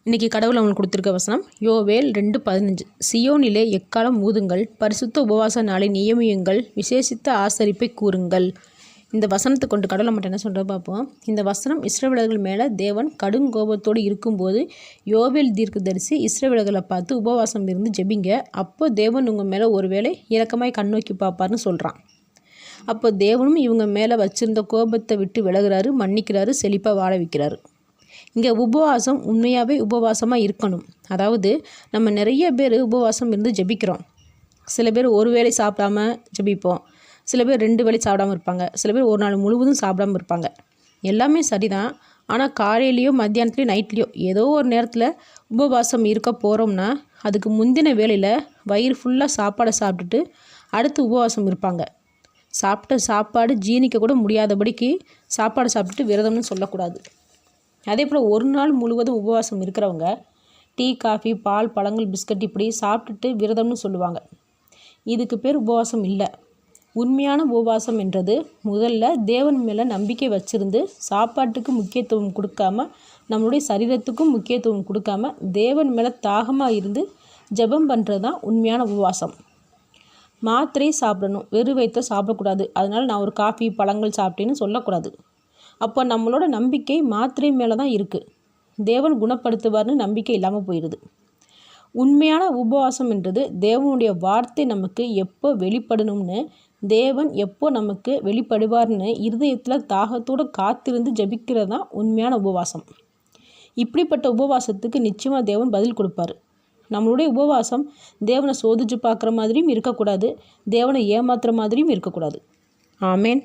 இன்றைக்கி கடவுள் அவங்களுக்கு கொடுத்துருக்க வசனம் யோவேல் 2:15. சியோனிலே எக்காலம் ஊதுங்கள், பரிசுத்த உபவாச நாளை நியமியுங்கள், விசேஷித்த ஆசரிப்பை கூறுங்கள். இந்த வசனத்தை கொண்டு கடவுளை மட்டும் என்ன சொல்கிற பார்ப்போம். இந்த வசனம் இஸ்ரவேலர்கள் மேலே தேவன் கடும் கோபத்தோடு இருக்கும்போது யோவேல் தீர்க்கதரிசி இஸ்ரவேலர்களை பார்த்து உபவாசம் இருந்து ஜெபிங்க, அப்போ தேவன் உங்கள் மேலே ஒருவேளை இரக்கமாய் கண்ணோக்கி பார்ப்பார்னு சொல்கிறான். அப்போ தேவனும் இவங்க மேலே வச்சுருந்த கோபத்தை விட்டு விலகுறாரு, மன்னிக்கிறாரு, செழிப்பாக வாழ வைக்கிறாரு. இங்கே உபவாசம் உண்மையாகவே உபவாசமாக இருக்கணும். அதாவது நம்ம நிறைய பேர் உபவாசம் இருந்து ஜெபிக்கிறோம். சில பேர் ஒரு வேளை சாப்பிடாம ஜெபிப்போம், சில பேர் 2 வேளை சாப்பிடாமல் இருப்பாங்க, சில பேர் ஒரு நாள் முழுவதும் சாப்பிடாமல் இருப்பாங்க. எல்லாமே சரிதான். ஆனால் காலையிலையோ மத்தியானத்துலேயோ நைட்லேயோ ஏதோ ஒரு நேரத்தில் உபவாசம் இருக்க போகிறோம்னா அதுக்கு முந்தின வேளையில் வயிறு ஃபுல்லாக சாப்பாடை சாப்பிட்டுட்டு அடுத்து உபவாசம் இருப்பாங்க. சாப்பிட்ட சாப்பாடு ஜீரணிக்க கூட முடியாதபடிக்கு சாப்பாடு சாப்பிட்டுட்டு விரதம்னு சொல்லக்கூடாது. அதே போல் ஒரு நாள் முழுவதும் உபவாசம் இருக்கிறவங்க டீ, காஃபி, பால், பழங்கள், பிஸ்கட் இப்படி சாப்பிட்டுட்டு விரதம்னு சொல்லுவாங்க. இதுக்கு பேர் உபவாசம் இல்லை. உண்மையான உபவாசம் என்றது முதல்ல தேவன் மேலே நம்பிக்கை வச்சுருந்து சாப்பாட்டுக்கு முக்கியத்துவம் கொடுக்காம, நம்மளுடைய சரீரத்துக்கும் முக்கியத்துவம் கொடுக்காம தேவன் மேலே தாகமாக இருந்து ஜெபம் பண்ணுறது தான் உண்மையான உபவாசம். மாத்திரை சாப்பிடணும், வெறும் வயிற்றை சாப்பிடக்கூடாது. அதனால் நான் ஒரு காஃபி, பழங்கள் சாப்பிட்டேன்னு சொல்லக்கூடாது. அப்போ நம்மளோட நம்பிக்கை மாத்திரை மேலே தான் இருக்குது. தேவன் குணப்படுத்துவார்னு நம்பிக்கை இல்லாமல் போயிடுது. உண்மையான உபவாசம் என்றது தேவனுடைய வார்த்தை நமக்கு எப்போ வெளிப்படணும்னு, தேவன் எப்போ நமக்கு வெளிப்படுவார்னு இருதயத்தில் தாகத்தோடு காத்திருந்து ஜெபிக்கிறது தான் உண்மையான உபவாசம். இப்படிப்பட்ட உபவாசத்துக்கு நிச்சயமாக தேவன் பதில் கொடுப்பார். நம்மளுடைய உபவாசம் தேவனை சோதிச்சு பார்க்குற மாதிரியும் இருக்கக்கூடாது, தேவனை ஏமாத்துற மாதிரியும் இருக்கக்கூடாது. ஆமேன்.